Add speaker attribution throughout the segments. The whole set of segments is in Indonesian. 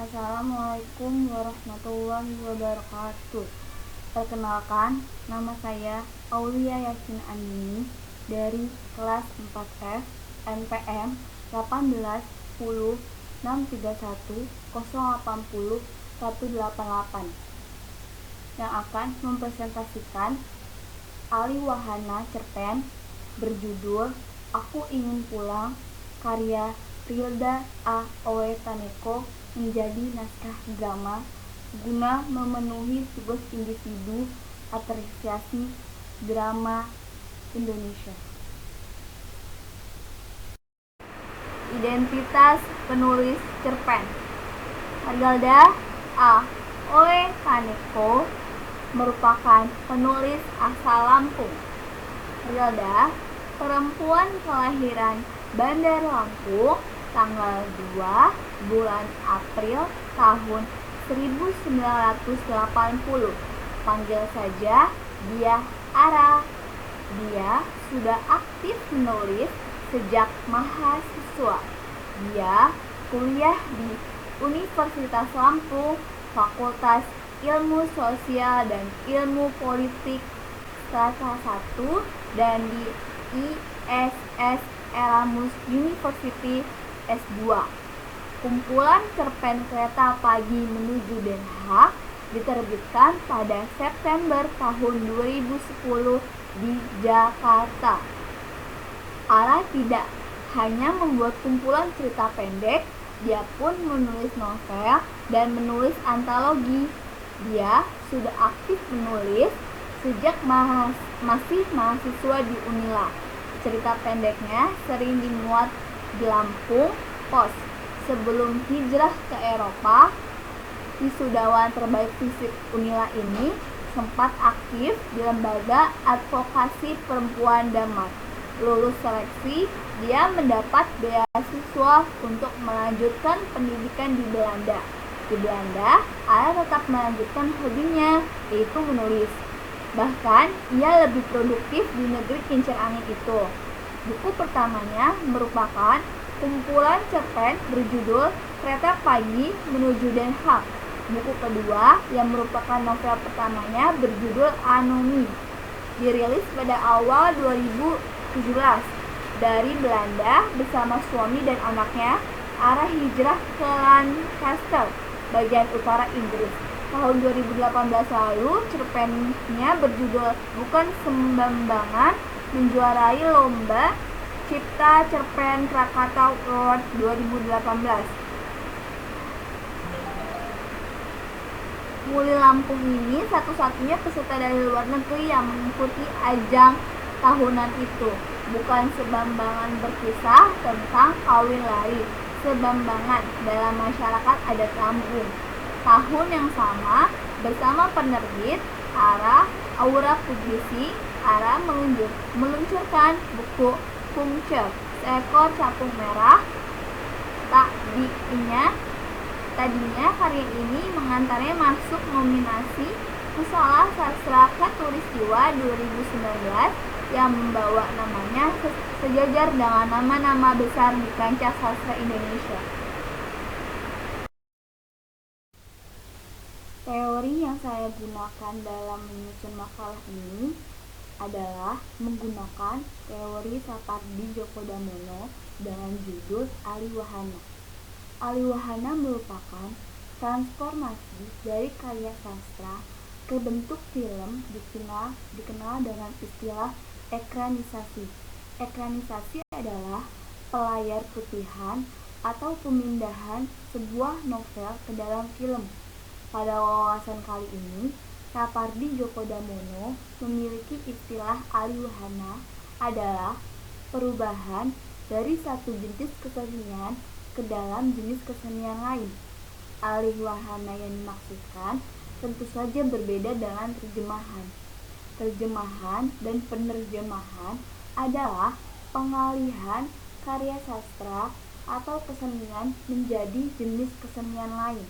Speaker 1: Assalamualaikum warahmatullahi wabarakatuh. Perkenalkan, nama saya Aulia Yasin Andini dari kelas 4F NPM 18 10 631 080 188 yang akan mempresentasikan Ali Wahana cerpen berjudul Aku Ingin Pulang karya Rilda A. Oetaneko menjadi naskah drama guna memenuhi tugas individu apresiasi drama Indonesia. Identitas penulis cerpen. Rilda A. Oetaneko merupakan penulis asal Lampung. Rilda, perempuan kelahiran Bandar Lampung, tanggal 2 bulan April tahun 1980. Panggil saja dia Ara. Dia sudah aktif menulis sejak mahasiswa. Dia kuliah di Universitas Lampung, Fakultas Ilmu Sosial dan Ilmu Politik Strata 1 dan di ISS Erasmus University S2. Kumpulan cerpen Kereta Pagi Menuju Den Haag diterbitkan pada September tahun 2010 di Jakarta. Ara tidak hanya membuat kumpulan cerita pendek, dia pun menulis novel dan menulis antologi. Dia sudah aktif menulis sejak masih mahasiswa di Unila. Cerita pendeknya sering dimuat di Lampung Pos. Sebelum hijrah ke Eropa, wisudawan terbaik fisik Unila ini sempat aktif di lembaga advokasi perempuan Damar. Lulus seleksi, dia mendapat beasiswa untuk melanjutkan pendidikan di Belanda. Di Belanda, Ara tetap melanjutkan hobinya, yaitu menulis. Bahkan, ia lebih produktif di negeri kincir angin itu. Buku pertamanya merupakan kumpulan cerpen berjudul Kereta Pagi Menuju Den Haag. Buku kedua, yang merupakan novel pertamanya, berjudul Anomi, dirilis pada awal 2017. Dari Belanda bersama suami dan anaknya, Ara hijrah ke Lancaster, bagian utara Inggris. Tahun 2018 lalu, cerpennya berjudul Bukan Sembambangan menjuarai lomba Cipta Cerpen Krakatau Award 2018. Muli Lampung ini satu-satunya peserta dari luar negeri yang mengikuti ajang tahunan itu. Bukan Sebambangan berkisah tentang kawin lari Sebambangan dalam masyarakat adat Lampung. Tahun yang sama, bersama penerbit Aura Publishing, Ara meluncurkan buku Pungcer, Seekor Capung Merah. Tadinya karya ini mengantarnya masuk nominasi Pusala Sastra Khatulistiwa 2019 yang membawa namanya sejajar dengan nama-nama besar di kancah sastra Indonesia. Teori yang saya gunakan dalam menyusun makalah ini adalah menggunakan teori Sapardi Djoko Damono dengan judul Ali Wahana. Ali Wahana merupakan transformasi dari karya sastra ke bentuk film dikenal dengan istilah ekranisasi. Ekranisasi adalah pelayar putihan atau pemindahan sebuah novel ke dalam film. Pada wawasan kali ini, Sapardi Djoko Damono memiliki istilah Ali Wahana adalah perubahan dari satu jenis kesenian ke dalam jenis kesenian lain. Ali Wahana yang dimaksudkan tentu saja berbeda dengan terjemahan. Terjemahan dan penerjemahan adalah pengalihan karya sastra atau kesenian menjadi jenis kesenian lain.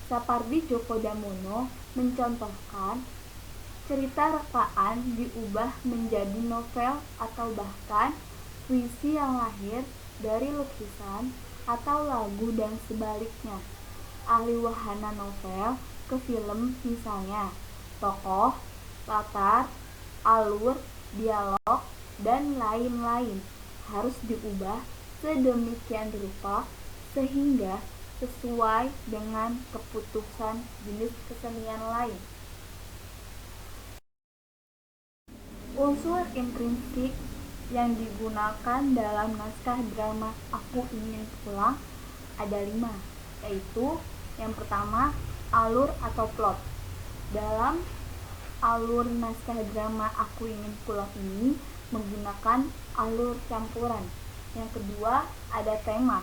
Speaker 1: Sapardi Djoko Damono mencontohkan cerita rekaan diubah menjadi novel atau bahkan puisi yang lahir dari lukisan atau lagu dan sebaliknya. ahli wahana novel ke film, misalnya tokoh, latar, alur, dialog, dan lain-lain harus diubah sedemikian rupa sehingga sesuai dengan keputusan jenis kesenian lain. Unsur intrinsik yang digunakan dalam naskah drama Aku Ingin Pulang ada 5, yaitu yang pertama, alur atau plot. Dalam alur naskah drama Aku Ingin Pulang ini menggunakan alur campuran. Yang kedua, ada tema.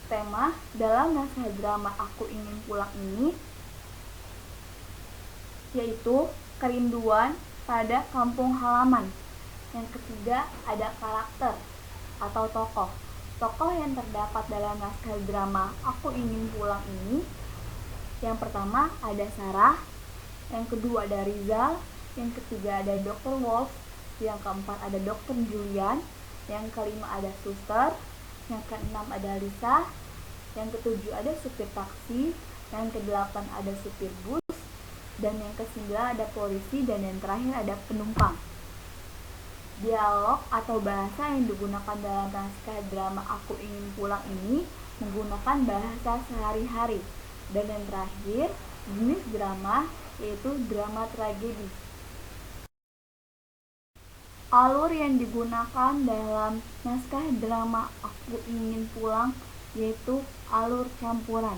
Speaker 1: Tema dalam naskah drama Aku Ingin Pulang ini yaitu kerinduan pada kampung halaman. Yang ketiga, ada karakter atau tokoh. Tokoh yang terdapat dalam naskah drama Aku Ingin Pulang ini, yang pertama ada Sarah, yang kedua ada Rizal, yang ketiga ada Dr. Wolf, yang keempat ada Dr. Julian, yang kelima ada Suster, yang keenam ada Lisa, yang ketujuh ada supir taksi, yang kedelapan ada supir bus, dan yang kesembilan ada polisi, dan yang terakhir ada penumpang. Dialog atau bahasa yang digunakan dalam naskah drama Aku Ingin Pulang ini menggunakan bahasa sehari-hari. Dan yang terakhir, jenis drama yaitu drama tragedi. Alur yang digunakan dalam naskah drama Aku Ingin Pulang yaitu alur campuran.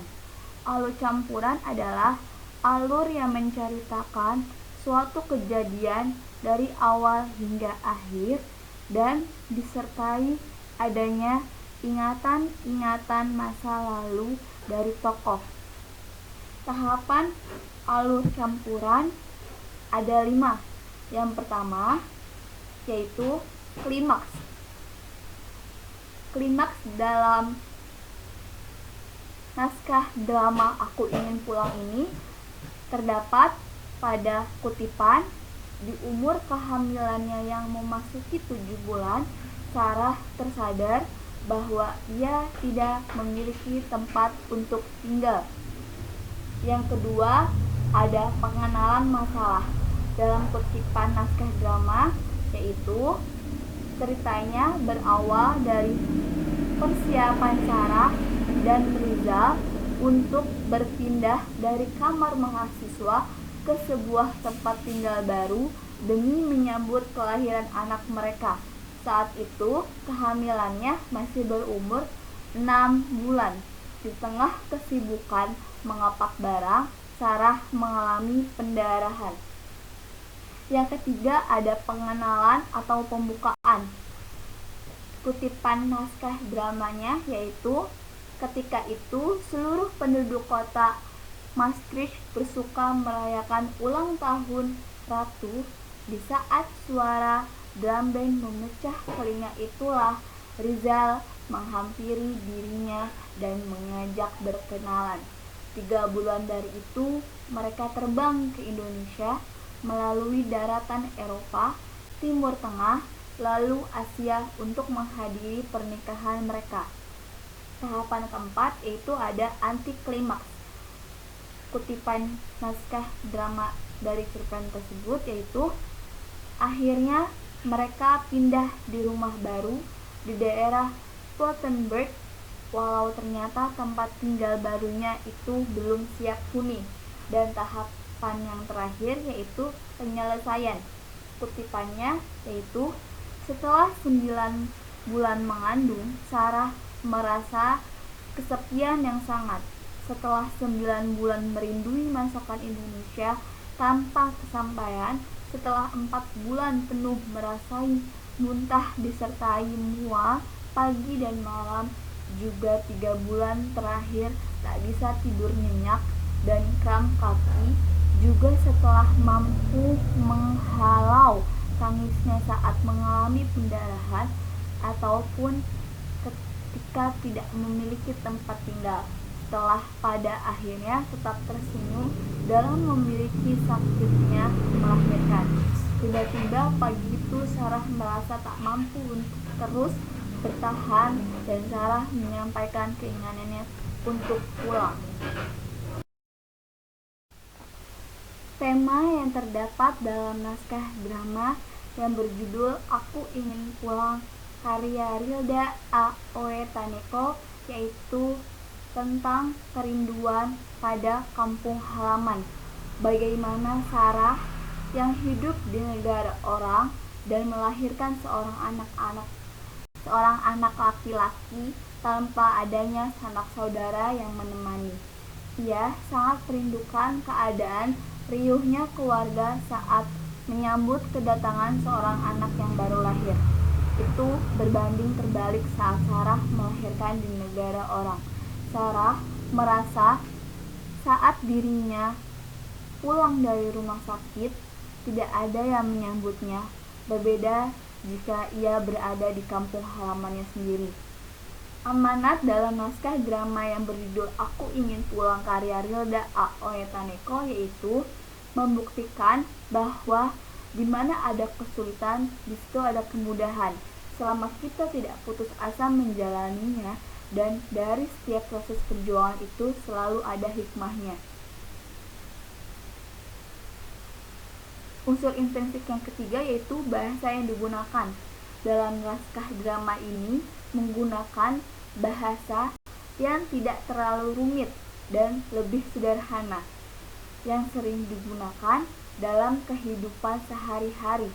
Speaker 1: Alur campuran adalah alur yang menceritakan suatu kejadian dari awal hingga akhir dan disertai adanya ingatan-ingatan masa lalu dari tokoh. Tahapan alur campuran ada 5. Yang pertama yaitu klimaks. Klimaks dalam naskah drama Aku Ingin Pulang ini terdapat pada kutipan, di umur kehamilannya yang memasuki 7 bulan, Sarah tersadar bahwa ia tidak memiliki tempat untuk tinggal. Yang kedua, ada pengenalan masalah. Dalam kutipan naskah drama, yaitu ceritanya berawal dari persiapan Sarah dan Rizal untuk berpindah dari kamar mahasiswa ke sebuah tempat tinggal baru demi menyambut kelahiran anak mereka. Saat itu kehamilannya masih berumur 6 bulan. Di tengah kesibukan mengapak barang, Sarah mengalami pendarahan. Yang ketiga, ada pengenalan atau pembukaan. Kutipan naskah dramanya yaitu, ketika itu seluruh penduduk kota Maastricht bersuka merayakan ulang tahun ratu. Di saat suara drum band memecah telinga itulah Rizal menghampiri dirinya dan mengajak berkenalan. 3 bulan dari itu mereka terbang ke Indonesia melalui daratan Eropa, Timur Tengah, lalu Asia untuk menghadiri pernikahan mereka. Tahapan keempat yaitu ada anti klimaks. Kutipan naskah drama dari cerpen tersebut yaitu, akhirnya mereka pindah di rumah baru di daerah Plotenberg, walau ternyata tempat tinggal barunya itu belum siap huni. Dan tahapan yang terakhir yaitu penyelesaian. Kutipannya yaitu, setelah 9 bulan mengandung, Sarah merasa kesepian yang sangat. Setelah 9 bulan merindui masakan Indonesia tanpa kesampaian, setelah 4 bulan penuh merasai muntah disertai mual pagi dan malam, juga 3 bulan terakhir tak bisa tidur nyenyak dan kram kaki, juga setelah mampu menghalau tangisnya saat mengalami pendarahan ataupun ketika tidak memiliki tempat tinggal. Setelah pada akhirnya tetap tersenyum dalam memiliki sakitnya melahirkan. Tiba-tiba pagi itu Sarah merasa tak mampu untuk terus bertahan dan Sarah menyampaikan keinginannya untuk pulang. Tema yang terdapat dalam naskah drama yang berjudul Aku Ingin Pulang karya Rilda A.Oe Taneko yaitu tentang kerinduan pada kampung halaman. Bagaimana Sarah yang hidup di negara orang dan melahirkan seorang anak laki-laki tanpa adanya sanak saudara yang menemani. Ia sangat merindukan keadaan riuhnya keluarga saat menyambut kedatangan seorang anak yang baru lahir. Itu berbanding terbalik saat Sarah melahirkan di negara orang. Sarah merasa saat dirinya pulang dari rumah sakit, tidak ada yang menyambutnya, berbeda jika ia berada di kampung halamannya sendiri. Amanat dalam naskah drama yang berjudul Aku Ingin Pulang karya Rilda A.Oe Taneko yaitu membuktikan bahwa di mana ada kesulitan, di situ ada kemudahan. Selama kita tidak putus asa menjalaninya, dan dari setiap proses perjuangan itu selalu ada hikmahnya. Unsur intrinsik yang ketiga yaitu bahasa yang digunakan. Dalam naskah drama ini menggunakan bahasa yang tidak terlalu rumit dan lebih sederhana, yang sering digunakan dalam kehidupan sehari-hari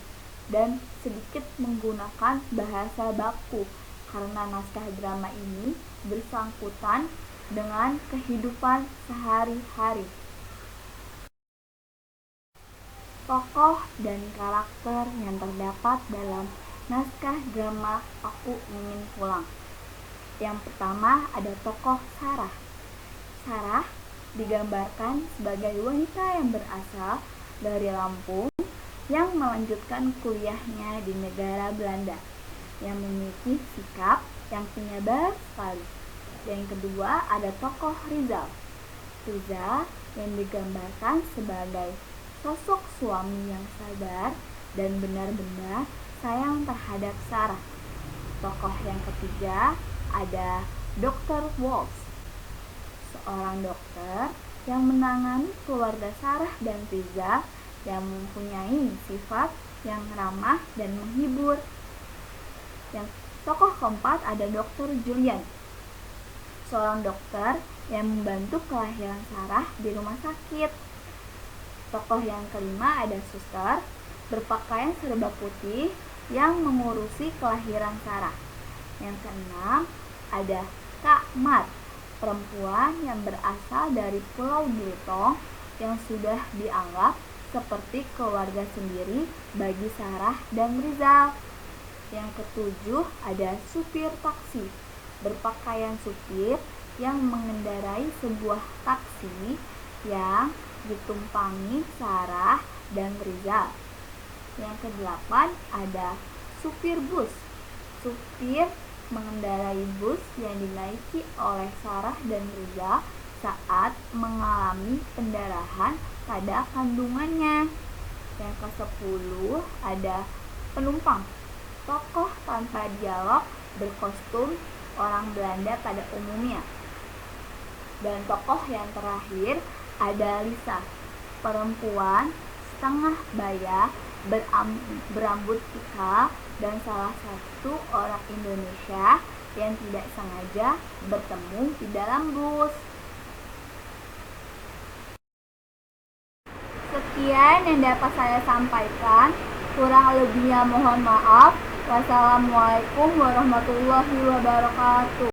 Speaker 1: dan sedikit menggunakan bahasa baku karena naskah drama ini bersangkutan dengan kehidupan sehari-hari. Tokoh dan karakter yang terdapat dalam naskah drama Aku Ingin Pulang. Yang pertama ada tokoh Sarah. Sarah digambarkan sebagai wanita yang berasal dari Lampung yang melanjutkan kuliahnya di negara Belanda, yang memiliki sikap yang penyabar sekali. Yang kedua ada tokoh Rizal. Rizal yang digambarkan sebagai sosok suami yang sabar dan benar-benar sayang terhadap Sarah. Tokoh yang ketiga ada Dr. Walsh, seorang dokter yang menangani keluarga Sarah dan Rizal yang mempunyai sifat yang ramah dan menghibur. Yang tokoh keempat ada Dr. Julian, seorang dokter yang membantu kelahiran Sarah di rumah sakit. Tokoh yang kelima ada suster berpakaian serba putih yang mengurusi kelahiran Sarah. Yang keenam ada Kak Mat, perempuan yang berasal dari Pulau Belitung yang sudah dianggap seperti keluarga sendiri bagi Sarah dan Rizal. Yang ketujuh ada supir taksi, berpakaian supir yang mengendarai sebuah taksi yang ditumpangi Sarah dan Rizal. Yang kedelapan ada supir bus. Supir mengendarai bus yang dinaiki oleh Sarah dan Rizal saat mengalami pendarahan pada kandungannya. Yang ke-10 ada penumpang. Tokoh tanpa dialog berkostum orang Belanda pada umumnya. Dan tokoh yang terakhir ada Lisa, perempuan setengah baya berambut ikal dan salah satu orang Indonesia yang tidak sengaja bertemu di dalam bus. Sekian yang dapat saya sampaikan, kurang lebihnya mohon maaf. Wassalamualaikum warahmatullahi wabarakatuh.